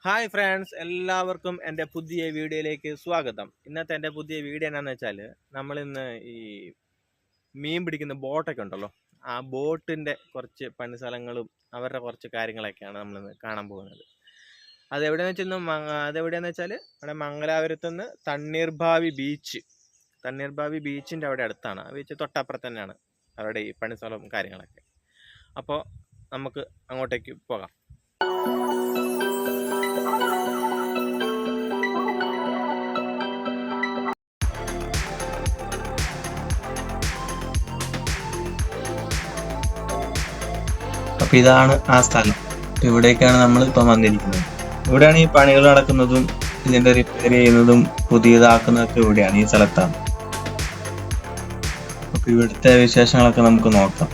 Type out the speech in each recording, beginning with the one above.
Hi friends, എല്ലാവർക്കും എൻ്റെ പുതിയ വീഡിയോയിലേക്ക് സ്വാഗതം. ഇന്നത്തെ എൻ്റെ പുതിയ വീഡിയോ എന്താണെന്ന് വെച്ചാൽ, നമ്മളിന്ന് ഈ മീൻ പിടിക്കുന്ന ബോട്ടൊക്കെ ഉണ്ടല്ലോ, ആ ബോട്ടിൻ്റെ കുറച്ച് പണിസ്ഥലങ്ങളും അവരുടെ കുറച്ച് കാര്യങ്ങളൊക്കെയാണ് നമ്മളിന്ന് കാണാൻ പോകുന്നത്. അതെവിടെയാണെന്ന് വെച്ചാൽ നമ്മുടെ മംഗലാപുരത്തുനിന്ന് തണ്ണീർഭാവി ബീച്ചിൻ്റെ അവിടെ അടുത്താണ്. ആ ബീച്ച് തൊട്ടപ്പുറത്ത് തന്നെയാണ് അവരുടെ ഈ പണിസ്ഥലവും കാര്യങ്ങളൊക്കെ. അപ്പോൾ നമുക്ക് അങ്ങോട്ടേക്ക് പോകാം. അപ്പൊ ഇതാണ് ആ സ്ഥലം. ഇവിടേക്കാണ് നമ്മൾ ഇപ്പം വന്നിരിക്കുന്നത്. ഇവിടെയാണ് ഈ പണികൾ നടക്കുന്നതും ഇതിന്റെ റിപ്പയർ ചെയ്യുന്നതും പുതിയതാക്കുന്നതൊക്കെ ഇവിടെയാണ്, ഈ സ്ഥലത്താണ്. അപ്പൊ ഇവിടുത്തെ വിശേഷങ്ങളൊക്കെ നമുക്ക് നോക്കാം.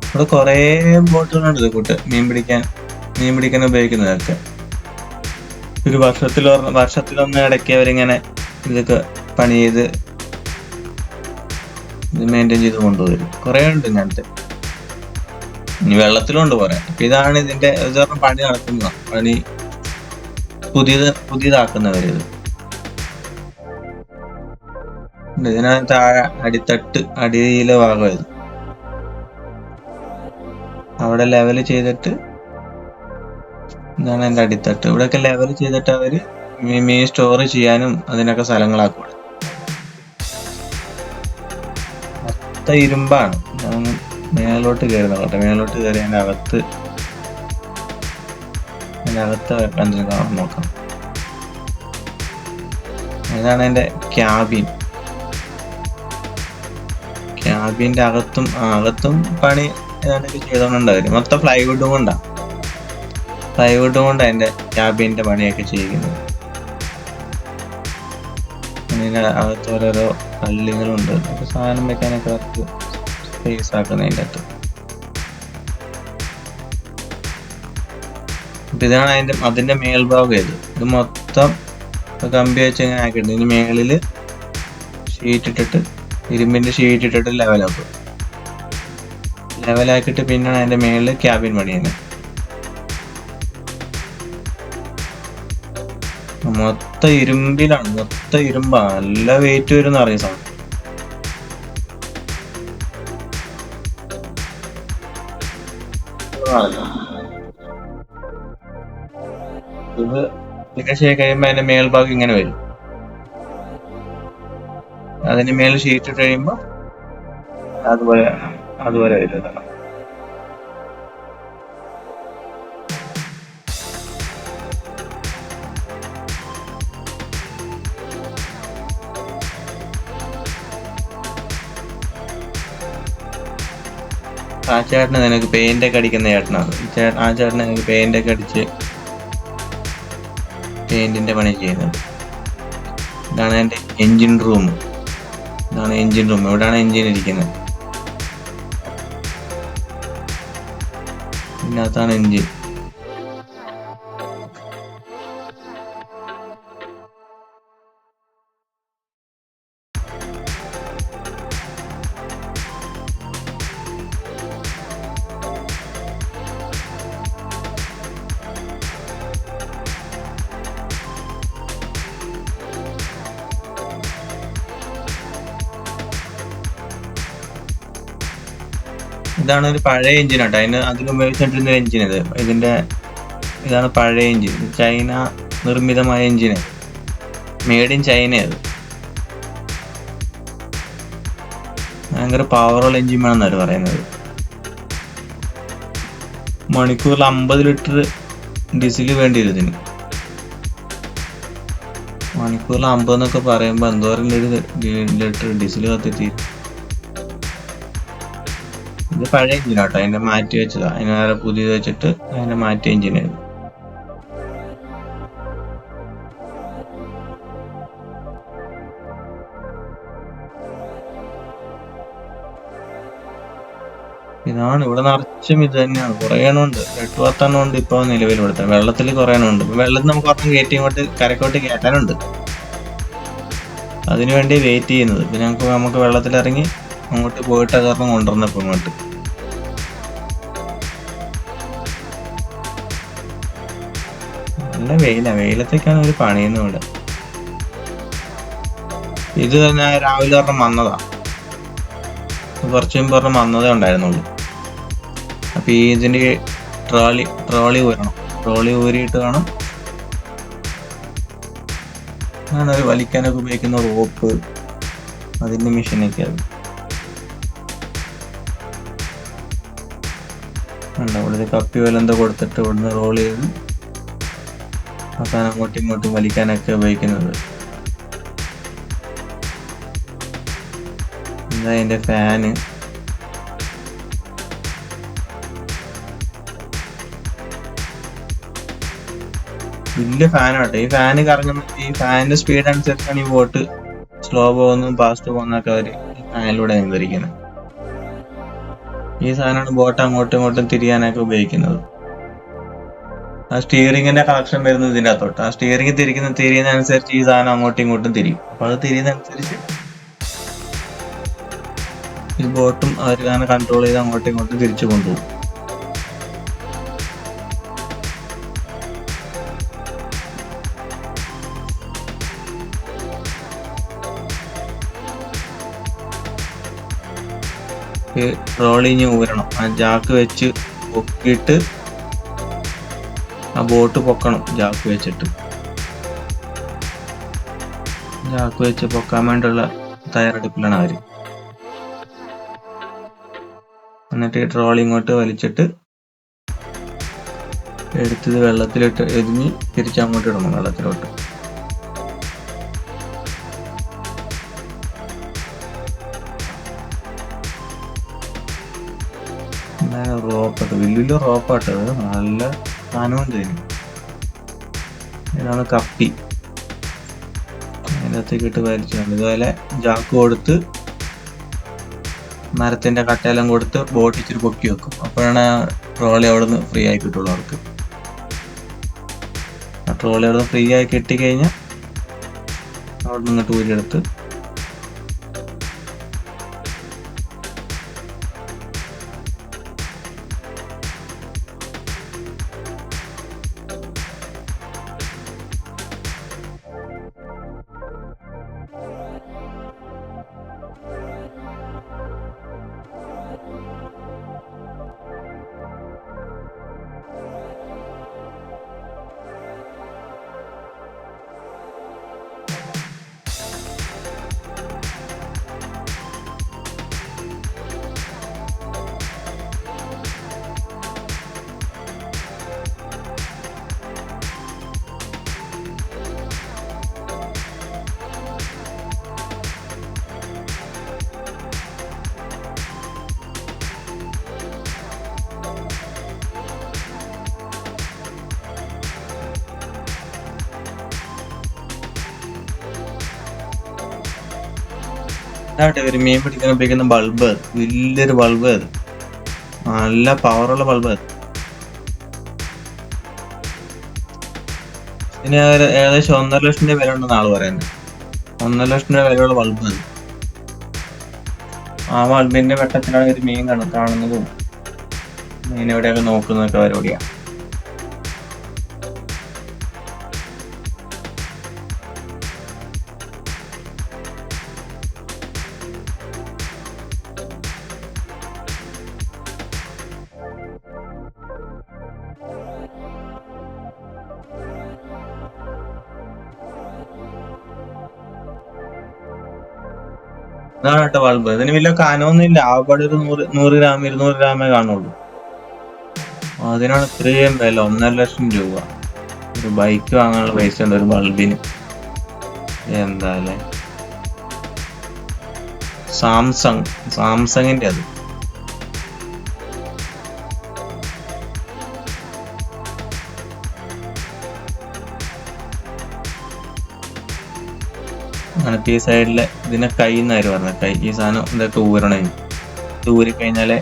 ഇവിടെ കുറേ ബോട്ടുകളുണ്ട് കൂട്ട് മീൻ പിടിക്കാൻ ഉപയോഗിക്കുന്നതൊക്കെ. ഒരു വർഷത്തിലൊന്ന് ഇടയ്ക്ക് അവരിങ്ങനെ ഇതൊക്കെ പണി ചെയ്ത് ഇത് മെയിൻറ്റെയിൻ ചെയ്ത് കൊണ്ടുവരും. കുറെ ഉണ്ട് ഇങ്ങനത്തെ. ഇനി വെള്ളത്തിലുണ്ട് കുറെ. അപ്പൊ ഇതാണ് ഇതിന്റെ പണി നടക്കുന്ന പണി പുതിയതാക്കുന്നവര്. ഇതിനകത്ത് താഴെ അടിയിലെ ഭാഗം ഇത്. അവിടെ ലെവല് ചെയ്തിട്ട് ഇതാണ് എന്റെ അടിത്തട്ട്. ഇവിടെയൊക്കെ ലെവൽ ചെയ്തിട്ട് അവര് മീൻ സ്റ്റോർ ചെയ്യാനും അതിനൊക്കെ സ്ഥലങ്ങളാക്കും. മൊത്തം ഇരുമ്പാണ്. മേലോട്ട് കയറുന്ന കേട്ടോ. മേലോട്ട് കയറി അതിന്റെ അകത്ത് എന്തെങ്കിലും കാണാൻ നോക്കാം. ഇതാണ് എന്റെ ക്യാബിന്റെ അകത്തും പണി ഏതാണ്ടൊക്കെ ചെയ്തോണ്ടുണ്ടാവില്ല. മൊത്തം പ്ലൈവുഡ് കൊണ്ടാണ് എന്റെ ക്യാബിന്റെ പണിയൊക്കെ ചെയ്യുന്നത്. അതിന്റെ അകത്ത് ഓരോരോ കള്ളികളുണ്ട്. അപ്പൊ സാധനം വെക്കാനൊക്കെ അവർക്ക് സ്പേസ് ആക്കുന്നതിൻ്റെ അകത്ത്. അപ്പൊ ഇതാണ് അതിന്റെ മേൽഭാഗം. ഇത് മൊത്തം കമ്പി വെച്ച് ഇങ്ങനെ ആക്കിയിട്ടുണ്ട്. ഇതിന് മേളില് ഇരുമ്പിന്റെ ഷീറ്റ് ഇട്ടിട്ട് ലെവലാക്കിയിട്ട് പിന്നാണ് അതിന്റെ മേളില് ക്യാബിൻ പണിയുന്നത്. മൊത്തം ഇരുമ്പിലാണ്. നല്ല വെയിറ്റ് വരും അറിയ സാധനം. ഇത് ഫിനിഷ് ആയി കഴിയുമ്പോ അതിന്റെ മേൽഭാഗം ഇങ്ങനെ വരും. അതിന്റെ മേൽ ഷീറ്റ് ഇട്ട് കഴിയുമ്പോ അതുപോലെ വരും. ആ ചേട്ടന് നിനക്ക് പെയിന്റ് ഒക്കെ അടിക്കുന്ന ചേട്ടനാണ്. ആ ചേട്ടന് എനിക്ക് പെയിന്റ് ഒക്കെ അടിച്ച് പെയിന്റിന്റെ പണി ചെയ്യുന്നത്. ഇതാണ് എന്റെ എഞ്ചിൻ റൂം. ഇവിടെയാണ് എഞ്ചിൻ ഇരിക്കുന്നത്. ഇതിനകത്താണ് എഞ്ചിൻ. ഇതാണ് ഒരു പഴയ എഞ്ചിൻ കേട്ടോ. അതിന് ഉപയോഗിച്ചിട്ടിരുന്ന എഞ്ചിൻ ഇതാണ് പഴയ എഞ്ചിൻ. ചൈന നിർമ്മിതമായ എഞ്ചിന്, മെയ്ഡ് ഇൻ ചൈന. ഭയങ്കര പവറുള്ള എഞ്ചിൻ വേണമെന്നാണ് പറയുന്നത്. മണിക്കൂറിൽ 50 ലിറ്റർ ഡീസൽ വേണ്ടി വരും ഇതിന്. മണിക്കൂറിൽ 50 എന്നൊക്കെ പറയുമ്പോ എന്തോരം ലിറ്റർ ഡീസൽ കത്തിത്തീരും. ഇത് പഴയ എഞ്ചിനാട്ടോ. അതിന്റെ മാറ്റി വെച്ചതാ. അതിന് വേറെ പുതിയത് വെച്ചിട്ട് അതിന്റെ മാറ്റിയ എഞ്ചിനായിരുന്നു. ഇതാണ് ഇവിടെ നിറച്ചും ഇത് തന്നെയാണ്. കുറെ എണ്ണമുണ്ട്. 8-10 ഉണ്ട് ഇപ്പൊ നിലവിൽ കൊടുത്തത്. വെള്ളത്തിൽ കുറെ എണ്ണമുണ്ട്. വെള്ളത്തിൽ നമുക്ക് ഒരെണ്ണം കയറ്റി ഇങ്ങോട്ട് കരക്കോട്ട് കയറ്റാനുണ്ട്. അതിനുവേണ്ടി വെയിറ്റ് ചെയ്യുന്നത്. പിന്നെ നമുക്ക് വെള്ളത്തിലിറങ്ങി അങ്ങോട്ട് പോയിട്ട് കാരണം കൊണ്ടുവന്നപ്പോ ഇങ്ങോട്ട്. നല്ല വെയിലത്തേക്കാണ് ഒരു പണിയുന്നു ഇവിടെ. ഇത് ഞാൻ രാവിലെ ഒരെണ്ണം വന്നതാ, കുറച്ചു മുമ്പ് ഒരെണ്ണം വന്നതേ ഉണ്ടായിരുന്നുള്ളൂ. അപ്പൊ ഇതിന്റെ ട്രോളി ഊരണം. ട്രോളി ഊരിയിട്ട് വേണം അങ്ങനെ ഒരു വലിക്കാനൊക്കെ ഉപയോഗിക്കുന്ന റോപ്പ്, അതിന്റെ മെഷീനൊക്കെ അത് ഉണ്ട്. ഇവിടെ കപ്പി പോലെ എന്തോ കൊടുത്തിട്ട് ഇവിടുന്ന് റോൾ ചെയ്ത് അവസാനം അങ്ങോട്ടും ഇങ്ങോട്ടും വലിക്കാനൊക്കെ ഉപയോഗിക്കുന്നത്. എന്താ അതിന്റെ ഫാന്, വലിയ ഫാനാട്ടെ. ഈ ഫാന് കറങ്ങുന്ന, ഈ ഫാനിന്റെ സ്പീഡ് അനുസരിച്ചാണ് ഈ ബോട്ട് സ്ലോ പോകുന്നതും ഫാസ്റ്റ് പോകുന്നതൊക്കെ അവര് ഈ ഫാനിലൂടെ നിയന്ത്രിക്കുന്നത്. ഈ സാധനമാണ് ബോട്ട് അങ്ങോട്ടും ഇങ്ങോട്ടും തിരിയാനൊക്കെ ഉപയോഗിക്കുന്നത്. ആ സ്റ്റിയറിംഗിന്റെ കണക്ഷൻ വരുന്നത് ഇതിന്റെ അകത്തോട്ട്. ആ സ്റ്റിയറിംഗ് തിരിയുന്ന അനുസരിച്ച് ഈ സാധനം അങ്ങോട്ടും ഇങ്ങോട്ടും തിരിയും. അപ്പൊ അത് തിരിയുന്ന അനുസരിച്ച് ഈ ബോട്ടും അവർ അങ്ങനെ കൺട്രോൾ ചെയ്ത് അങ്ങോട്ടും ഇങ്ങോട്ടും തിരിച്ചു കൊണ്ടുപോകും. ട്രോളിങ് ഊരണം. ആ ജാക്ക് വെച്ച് പൊക്കിയിട്ട് ആ ബോട്ട് പൊക്കണം. ജാക്ക് വെച്ച് പൊക്കാൻ വേണ്ടിയുള്ള തയ്യാറെടുപ്പിലാണ് അവര്. എന്നിട്ട് ഈ ട്രോളി ഇങ്ങോട്ട് വലിച്ചിട്ട് എടുത്തത് വെള്ളത്തിലിട്ട് എരിഞ്ഞ് തിരിച്ചങ്ങോട്ട് ഇടണം വെള്ളത്തിലോട്ട്. റോപ്പാട്ട്, വലിയ റോപ്പാട്ടത്, നല്ല സാധനവും തരും. ഇതാണ് കപ്പി, അതിനകത്തേക്ക് ഇട്ട് വലിച്ചിട്ടുണ്ട്. ഇതുപോലെ ജാക്ക് കൊടുത്ത് മരത്തിന്റെ കട്ടയെല്ലാം കൊടുത്ത് ബോട്ട് ഇച്ചിരി പൊക്കി വെക്കും. അപ്പോഴാണ് ട്രോളി അവിടെ നിന്ന് ഫ്രീ ആയി കിട്ടുള്ളൂ അവർക്ക്. ആ ട്രോളി അവിടെ നിന്ന് ഫ്രീ ആയി കിട്ടിക്കഴിഞ്ഞാൽ അവിടെ നിന്ന് ഇങ്ങോട്ട് ഊരിയെടുത്ത് ഒരു മീൻ പിടിക്കാൻ ഉപയോഗിക്കുന്ന ബൾബ്, വലിയൊരു ബൾബ്, അത് നല്ല പവറുള്ള ബൾബ്. ഇതിന് ഏകദേശം 1.5 ലക്ഷം രൂപ വില ഉണ്ടെന്ന് ആള് പറയുന്നത്. 1.5 ലക്ഷം രൂപ വിലയുള്ള ബൾബ് അത്. ആ ബൾബിന്റെ വെട്ടത്തിലാണ് ഒരു മീൻ കാണുന്നതും മീൻ എവിടെയൊക്കെ നോക്കുന്നതൊക്കെ പരിപാടിയാണ്. ഇതാണ് കേട്ടോ ബൾബ്. ഇതിന് വലിയ കനമൊന്നും ഇല്ല. ആകപ്പാടെ ഒരു 100 ഗ്രാം 200 ഗ്രാമേ കാണുള്ളൂ. അതിനാണ് ഇത്രയും വില, 1.5 ലക്ഷം രൂപ. ഒരു ബൈക്ക് വാങ്ങാനുള്ള പൈസ ഉണ്ട് ഒരു ബൾബിന്. എന്താല്ലേ, സാംസങ്ങിന്റെ അത്. അങ്ങനത്തെ ഈ സൈഡിലെ ഇതിനെ കൈന്നാര് പറഞ്ഞത്, കൈ ഈ സാധനം ഇതൊക്കെ ഊരണേ. ഇത് ഊരിക്കഴിഞ്ഞാലേ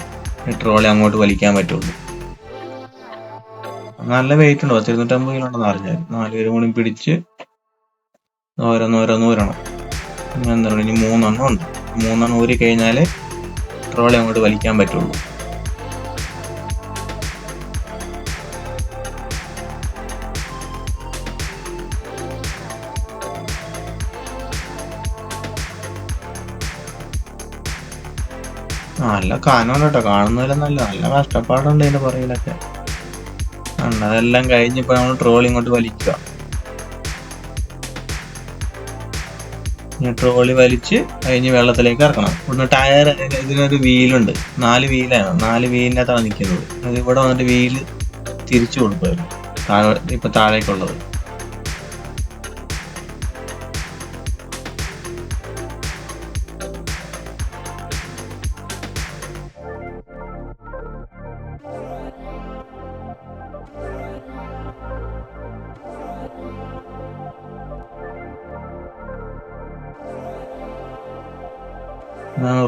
ട്രോളി അങ്ങോട്ട് വലിക്കാൻ പറ്റുള്ളൂ. നല്ല വെയിറ്റ് ഉണ്ട്, 250 കിലോ ഉണ്ടെന്ന് അറിഞ്ഞാൽ. 4 പേരും കൂടി പിടിച്ച് ഓരോന്നോരോന്ന് ഊരണം. ഇനി 3 എണ്ണം ഉണ്ട്. 3 എണ്ണം ഊരി കഴിഞ്ഞാല് ട്രോളി അങ്ങോട്ട് വലിക്കാൻ പറ്റുള്ളൂ. നല്ല കനമാണ് കേട്ടോ, കാണുന്നതിലും നല്ല കഷ്ടപ്പാടുണ്ട് ഇതിന്റെ പുറകിലൊക്കെ. അതെല്ലാം കഴിഞ്ഞിപ്പോ നമ്മൾ ട്രോളി ഇങ്ങോട്ട് വലിക്കുക. ട്രോളി വലിച്ച് കഴിഞ്ഞ് വെള്ളത്തിലേക്ക് ഇറക്കണം. ഇവിടുന്ന് ടയർ, ഇതിനൊരു വീലുണ്ട്, 4 വീലാണ്, 4 വീലിനകത്താണ് നിൽക്കുന്നത്. അത് ഇവിടെ വന്നിട്ട് വീല് തിരിച്ചു കൊടുക്കുമായിരുന്നു, ഇപ്പൊ താഴേക്കുള്ളത്.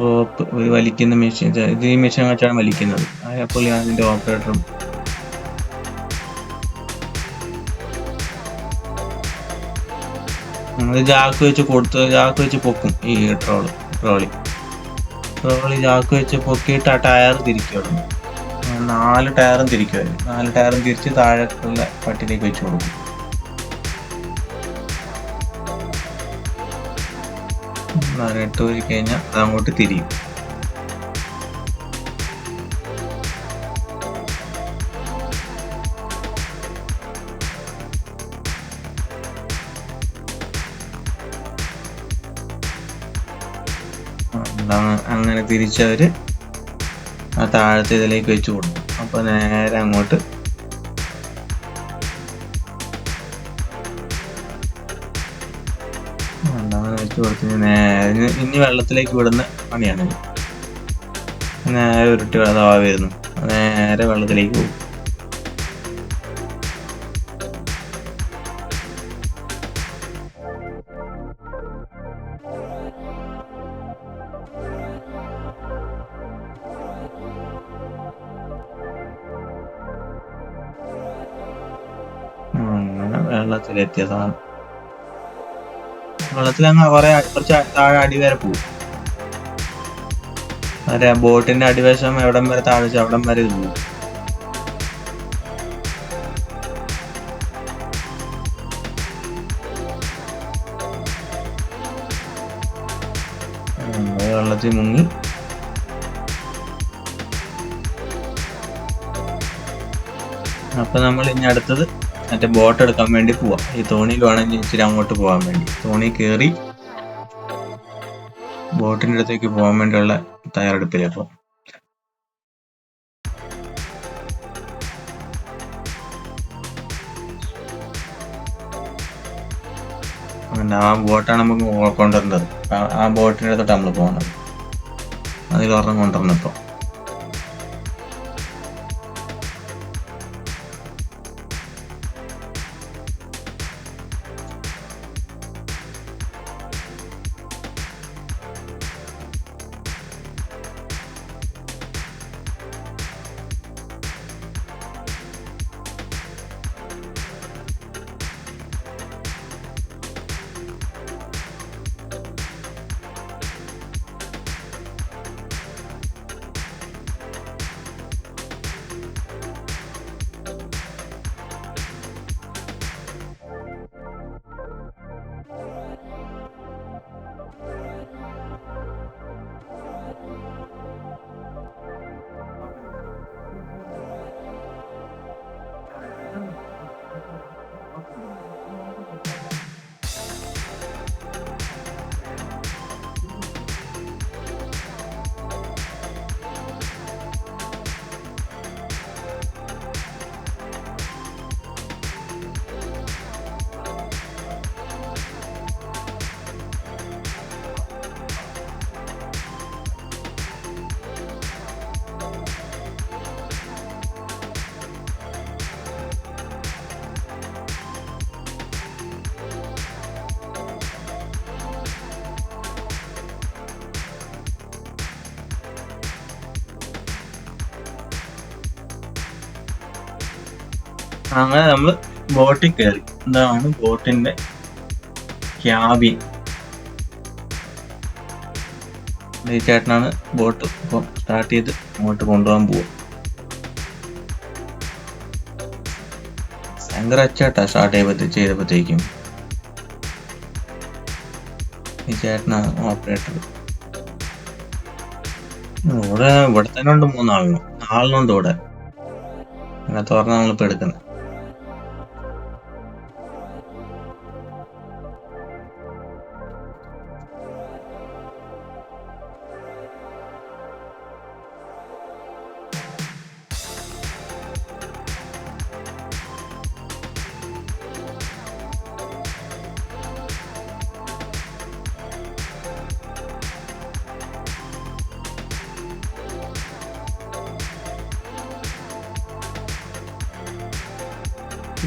റോപ്പ് വലിക്കുന്ന മെഷീൻ, ഇത് ഈ മെഷീൻ വെച്ചാണ് വലിക്കുന്നത്. അപ്പോൾ അതിന്റെ ഓപ്പറേറ്ററും ജാക്ക് വെച്ച് പൊക്കും. ഈ ട്രോളി ജാക്ക് വെച്ച് പൊക്കിയിട്ട് ആ ടയർ തിരിക്കും. 4 ടയറും തിരിക്കുമായിരുന്നു. 4 ടയറും തിരിച്ച് താഴേക്കുള്ള പട്ടിലേക്ക് വെച്ച് കൊടുക്കും. ഇട്ട് പോയി കഴിഞ്ഞാൽ അത് അങ്ങോട്ട് തിരിയും. അങ്ങനെ തിരിച്ചവര് ആ താഴത്തെ ഇതിലേക്ക് വെച്ച് കൊടുക്കും. അപ്പൊ നേരെ അങ്ങോട്ട് വെച്ച് കൊടുത്ത് നേരെ ഇനി വെള്ളത്തിലേക്ക് വിടുന്ന പണിയാണ്. നേരെ ഉരുട്ടി വരുന്നു, നേരെ വെള്ളത്തിലേക്ക് പോകും. അങ്ങനെ വെള്ളത്തിലെത്തിയ സാധനം വെള്ളത്തിലങ്ങ് കുറച്ച് താഴെ അടി വരെ പോകും. ബോട്ടിന്റെ അടിവശം എവിടം വരെ താഴെ അവിടം വരെ ഇത് പോകും. വെള്ളത്തിൽ മുങ്ങി അപ്പൊ നമ്മൾ ഇനി അടുത്തത് മറ്റേ ബോട്ട് എടുക്കാൻ വേണ്ടി പോവാം. ഈ തോണിയിൽ വേണമെങ്കിൽ ഇച്ചിരി അങ്ങോട്ട് പോകാൻ വേണ്ടി തോണി കയറി ബോട്ടിന്റെ അടുത്തേക്ക് പോകാൻ വേണ്ടിയുള്ള തയ്യാറെടുപ്പിലപ്പോ ആ ബോട്ടാണ് നമുക്ക് കൊണ്ടുവരേണ്ടത്. ആ ബോട്ടിന്റെ അടുത്തോട്ട് നമ്മൾ പോകുന്നത്. അതിലൊരെണ്ണം കൊണ്ടുവരണം ഇപ്പൊ. അങ്ങനെ നമ്മൾ ബോട്ടിൽ കയറി. ഇതാണ് ബോട്ടിന്റെ ക്യാബിൻ. ഈ ചേട്ടനാണ് ബോട്ട് ഇപ്പം സ്റ്റാർട്ട് ചെയ്ത് അങ്ങോട്ട് കൊണ്ടുപോകാൻ പോവുക. ഭയങ്കര അച്ചേട്ടാ സ്റ്റാർട്ട് ചെയ്തപ്പോഴത്തേക്കും. ഈ ചേട്ടനാണ് ഓപ്പറേറ്റർ. ഇവിടെ തന്നെ ഉണ്ട് 3 ആളിനുണ്ട് ഇവിടെ. അങ്ങനെ തുറന്ന നമ്മളിപ്പോ എടുക്കുന്നത്.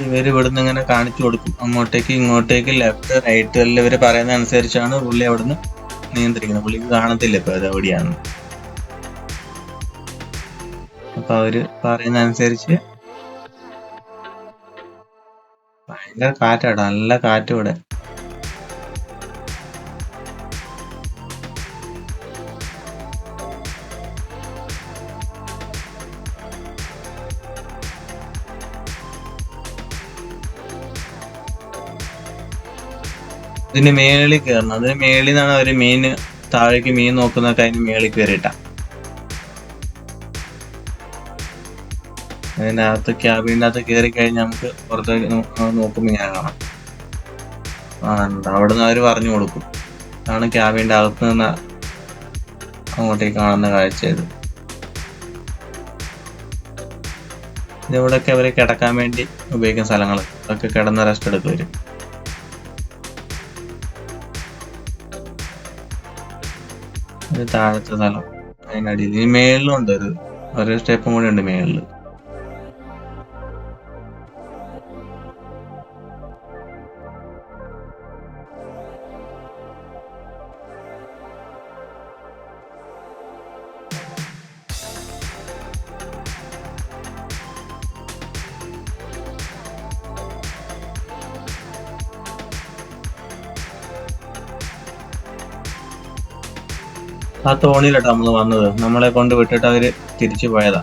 ഇവര് ഇവിടുന്ന് ഇങ്ങനെ കാണിച്ചു കൊടുക്കും, അങ്ങോട്ടേക്ക് ഇങ്ങോട്ടേക്ക് ലെഫ്റ്റ് റൈറ്റ് എല്ലാം ഇവര് പറയുന്ന അനുസരിച്ചാണ് പുള്ളി അവിടുന്ന് നിയന്ത്രിക്കുന്നത്. പുള്ളിക്ക് കാണത്തില്ല ഇപ്പൊ അത് എവിടെയാണ്. അപ്പൊ അവര് പറയുന്ന അനുസരിച്ച്. ഭയങ്കര കാറ്റാട്ടോ, നല്ല കാറ്റ് ഇവിടെ. ഇതിന്റെ മേളിൽ കയറണം. അതിന് മേളിൽ നിന്നാണ് അവര് താഴേക്ക് മീൻ നോക്കുന്നതൊക്കെ അതിന് മേളിൽ കയറിയിട്ടാ. അതിനകത്ത് ക്യാബിൻ്റെ അകത്ത് കയറി കഴിഞ്ഞാൽ നമുക്ക് പുറത്തേക്ക് നോക്കുമ്പോൾ ഇങ്ങനെ കാണാം. അവിടുന്ന് അവര് പറഞ്ഞു കൊടുക്കും. അതാണ് ക്യാബിൻ്റെ അകത്ത് നിന്ന് അങ്ങോട്ടേക്ക് കാണുന്ന കാഴ്ച. ഇതിവിടെയൊക്കെ അവര് കിടക്കാൻ വേണ്ടി ഉപയോഗിക്കുന്ന സ്ഥലങ്ങൾ. അതൊക്കെ കിടന്ന് റെസ്റ്റ് എടുക്കും വരും. താഴത്തെ സ്ഥലം അതിനടിയിൽ. ഈ മേളിലുണ്ട് ഒരു സ്റ്റെപ്പും കൂടി ഉണ്ട് മേളില്. ആ തോണിയിലട്ടോ നമ്മള് വന്നത്. നമ്മളെ കൊണ്ട് വിട്ടിട്ട് അവര് തിരിച്ചു പോയതാ.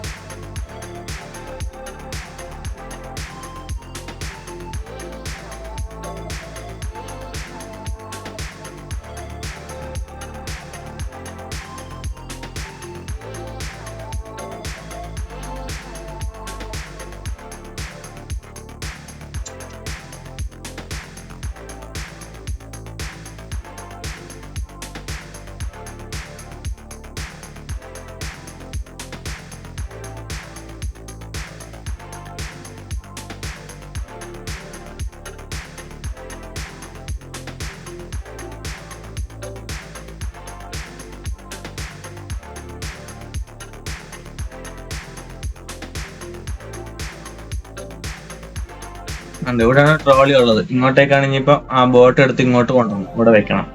ഇവിടെയാണ് ട്രോളി ഉള്ളത്. ഇങ്ങോട്ടേക്കാണ് ഇനിയിപ്പോ ആ ബോട്ട് എടുത്ത് ഇങ്ങോട്ട് കൊണ്ടുപോകണം. ഇവിടെ വെക്കണം.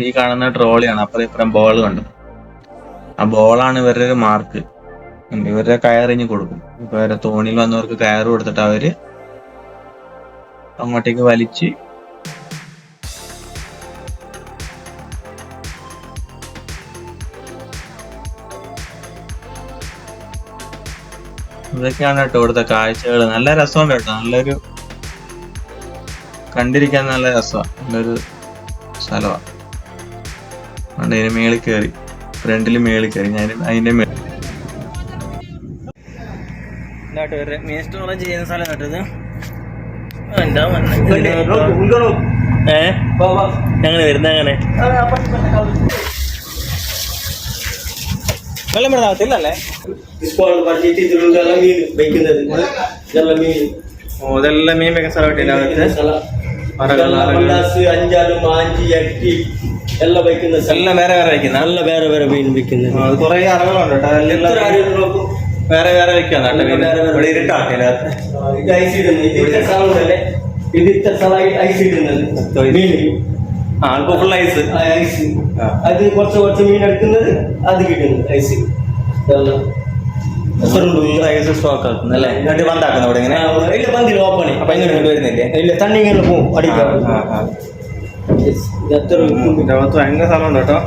ഈ കാണുന്ന ട്രോളിയാണ്. അപ്പുറം ഇപ്പുറം ബോൾ കണ്ടു. ആ ബോളാണ് ഇവരുടെ ഒരു മാർക്ക്. ഇവരുടെ കയറിഞ്ഞ് കൊടുക്കും. ഇപ്പൊ ഇവരെ തോണിയിൽ വന്നവർക്ക് കയറ് കൊടുത്തിട്ട് അവര് അങ്ങോട്ടേക്ക് വലിച്ച് ഇതൊക്കെയാണ് കേട്ടോ ഇവിടുത്തെ കാഴ്ചകൾ. നല്ല രസമുണ്ട് കേട്ടോ. നല്ലൊരു കണ്ടിരിക്കാൻ നല്ല രസമാണ്. നല്ലൊരു സ്ഥലമാണ്. അതുകൊണ്ട് അതിന് മേളിൽ കയറി, ഫ്രണ്ടിൽ മേളിൽ കയറി. ഞാൻ അതിന്റെ മീൻ സ്റ്റോറേജ് ചെയ്യുന്ന സ്ഥലം കേട്ടത്. ഞങ്ങള് വരുന്ന അങ്ങനെ വെള്ളം വിടാത്തില്ലല്ലേ? ഇതെല്ലാം മീൻ വെക്കുന്ന സ്ഥലമായിട്ടില്ല. എല്ലാം വേറെ വേറെ വെക്കുന്ന, നല്ല വേറെ വേറെ മീൻ വെക്കുന്നത്. അത് കുറെ അറകളുണ്ട് കേട്ടോ. വേറെ വേറെ വെക്കാന്ന് ഇവിടെ ഇരുട്ടാക്കില്ല. ഇപ്പൊ ഫുൾ ഐസ്. അത് കുറച്ച് മീൻ എടുക്കുന്നത് അത് കിട്ടുന്നത് ഐസ്. Ice stock ആക്കുന്നല്ലേ? എന്നിട്ട് ബന്ധാക്കുന്ന ഇവിടെ ഇങ്ങനെ? ഇല്ല, ബന്ധില്ല, ഓപ്പണി. അപ്പൊ ഇങ്ങനെ വരുന്നില്ലേ? ഇല്ല, തണ്ണി ഇങ്ങനെ പോവും അടിക്കാം. ഇത് എത്ര ഉണ്ട്? ഇതിന്റെ അകത്ത് ഭയങ്കര സ്ഥലമുണ്ട് കേട്ടോ.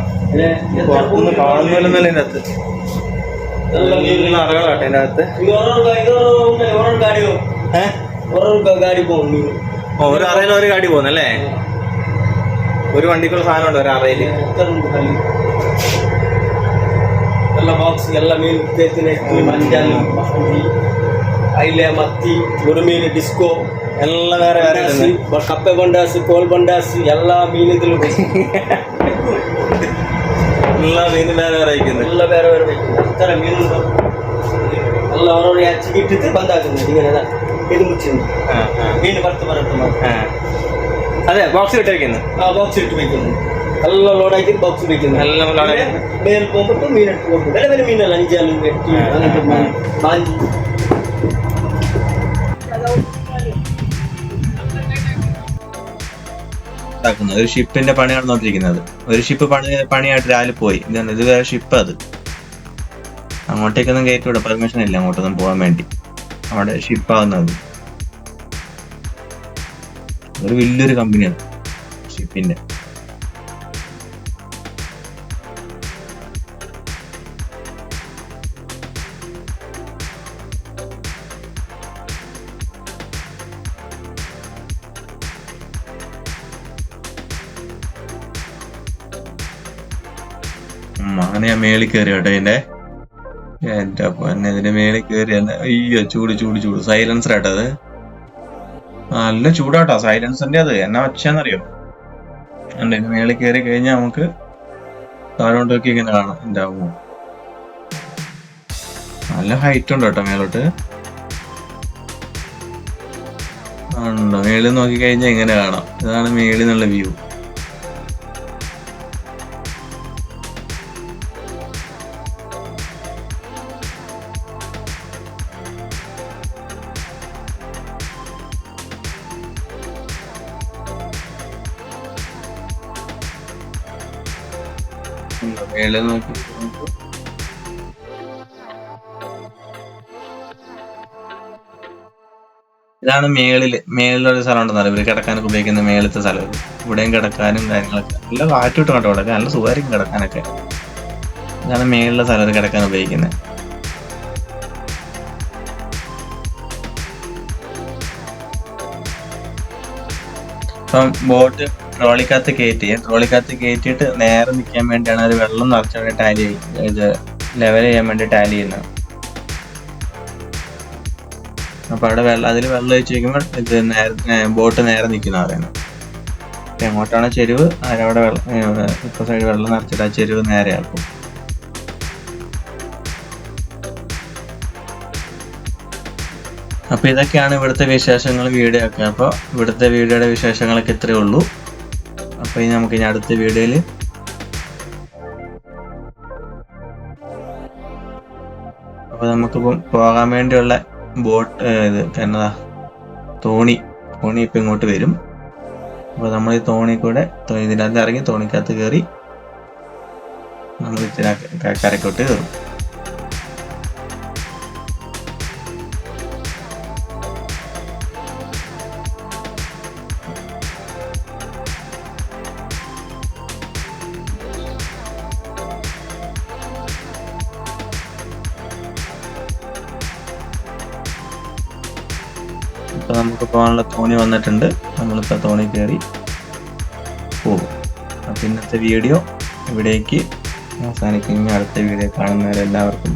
പുറത്തുനിന്ന് കാണുന്നില്ലെന്നല്ല ഇതിന്റെ അകത്ത് നല്ല അറകളാട്ടെ ഇതിന്റെ അകത്ത്. ഗാഡി പോകുന്നു. ഒരു അറയിൽ ഒരു ഗാഡി പോകുന്നല്ലേ? ഒരു വണ്ടിക്കുള്ള സാധനമുണ്ട് ഒരു അറയില്. ಎಲ್ಲ ಬಾಕ್ಸ್ ಎಲ್ಲ ಮೀನು ಮಂಜಲ್ ಐಲೆ ಮತ್ತಿ ಗುರುಮೀನು ಡಿಸ್ಕೋ ಎಲ್ಲ വേറെ വേറെ ಕಪ್ಪೆ ಬಂಡಾಸು ಕೋಲ್ ಬಂಡಾಸು ಎಲ್ಲ ಮೀನುಗಳು ಎಲ್ಲ ಮೀನು ಬೇರೆ ಬೇರೆ ಇരിക്കുന്നു. ಎಲ್ಲ ಬೇರೆ ಬೇರೆ ಅಂತರ ಮೀನು ಎಲ್ಲ ಅವರವ್ರು ಹೆಚ್ಚಿಗೆ ಇಟ್ಟಿದ್ದು ಬಂದಾಗ್ತದೆ. ಹಿಂಗೆಲ್ಲ ಇದು ಮುಚ್ಚಿಂದು ಮೀನು ಬರುತ್ತೆ അതെ ബോക്സ് ഇട്ടിരിക്കുന്നു. ಬಾಕ್ಸ್ ಇಟ್ಟು ಎಲ್ಲ ಲೋಡ್ ಹಾಕಿದ್ದು ಬಾಕ್ಸ್ ಬೇಕಿಂದು ಎಲ್ಲ load ಹಾಕಿದ್ದು. ಮೇಲೆ ಹೋಗ್ಬಿಟ್ಟು ಮೀನು ಇಟ್ಟು ಹೋಗ್ಬಿಟ್ಟು ಬೇರೆ ಬೇರೆ ಮೀನಲ್ಲ ಅಂಜಲ್ ವೆಟ್ಟಿ ಬಾಂಜಿ ഒരു ഷിപ്പിന്റെ പണി നടന്നുകൊണ്ടിരിക്കുന്നത്. ഒരു ഷിപ്പ് പണിയായിട്ട് രാവിലെ പോയി. ഇത് വേറെ ഷിപ്പ്. അത് അങ്ങോട്ടേക്കൊന്നും കയറ്റിവിടെ പെർമിഷൻ ഇല്ല അങ്ങോട്ടൊന്നും പോകാൻ വേണ്ടി. അവിടെ ഷിപ്പാവുന്നത് ഒരു വലിയൊരു കമ്പനിയാണ് ഷിപ്പിന്റെ. അങ്ങനെ ഞാൻ മേളിൽ കയറി കേട്ടോ. എന്റെ പൊന്നെ ഇതിന്റെ മേളിൽ കയറി. അയ്യോ ചൂട് ചൂട് ചൂട്. സൈലൻസർ ആട്ടോ അത്. നല്ല ചൂടാട്ടോ സൈലൻസറിന്റെ. അത് എന്നാ വെച്ചാന്നറിയോ? ഇതിന്റെ മേളിൽ കയറി കഴിഞ്ഞാൽ നമുക്ക് താഴോട്ടൊക്കെ ഇങ്ങനെ കാണാം. എന്റെ ആവുമോ നല്ല ഹൈറ്റ് ഉണ്ട് കേട്ടോ മേലോട്ട്. ഉണ്ടോ? മേളിൽ നോക്കി കഴിഞ്ഞാൽ ഇങ്ങനെ കാണാം. ഇതാണ് മേളിൽ നിന്നുള്ള വ്യൂ. മേളിൽ നോക്കി ഇതാണ് മേളിലൊരു സ്ഥലം ഉണ്ടെന്നറിയാം. ഇവര് കിടക്കാനൊക്കെ ഉപയോഗിക്കുന്ന മേളത്തെ സ്ഥലം. ഇവിടെയും കിടക്കാനും കാര്യങ്ങളൊക്കെ നല്ല കാറ്റ് കിട്ടും കേട്ടോ. ഇവിടെ നല്ല സുഖമായിരിക്കും കിടക്കാനൊക്കെ. ഇതാണ് മേളിലെ സ്ഥലം കിടക്കാൻ ഉപയോഗിക്കുന്നത്. ഇപ്പം ബോട്ട് ട്രോളിക്കകത്ത് കയറ്റിയിട്ട് നേരെ നിൽക്കാൻ വേണ്ടിയാണ് അത് വെള്ളം നിറച്ച വേണ്ടി ടാലി ഇത് ലെവൽ ചെയ്യാൻ വേണ്ടി ടാലി ചെയ്യുന്നത്. അപ്പൊ അവിടെ അതിൽ വെള്ളം ഒഴിച്ച് വയ്ക്കുമ്പോൾ ഇത് ബോട്ട് നേരെ നിൽക്കുന്ന പറയുന്നത്. എങ്ങോട്ടാണ് ചെരുവ് അവിടെ ഇപ്പൊ സൈഡ് വെള്ളം നിറച്ചിട്ട് ആ ചെരുവ് നേരെ ആക്കും. അപ്പൊ ഇതൊക്കെയാണ് ഇവിടുത്തെ വിശേഷങ്ങൾ വീഡിയോ ഒക്കെ. അപ്പൊ ഇവിടുത്തെ വീഡിയോയുടെ വിശേഷങ്ങളൊക്കെ ഇത്രയേ ഉള്ളൂ. അപ്പൊ ഇനി നമുക്ക് ഇനി അടുത്ത വീഡിയോയില് അപ്പൊ നമുക്കിപ്പം പോകാൻ വേണ്ടിയുള്ള ബോട്ട് ഇത് എന്നതാ തോണി ഇപ്പൊ ഇങ്ങോട്ട് വരും. അപ്പൊ നമ്മൾ ഈ തോണി കൂടെ ഇതിനകത്ത് ഇറങ്ങി തോണിക്കകത്ത് കയറി നമ്മൾ ഇച്ചിരി കരക്കോട്ട് കയറും. ഇപ്പൊ നമുക്ക് പോകാനുള്ള തോണി വന്നിട്ടുണ്ട്. നമ്മളിപ്പോ തോണി കയറി പോകും. അപ്പൊ ഇന്നത്തെ വീഡിയോ ഇവിടേക്ക് അവസാനിക്കും. അടുത്ത വീഡിയോ കാണുന്നവരെല്ലാവർക്കും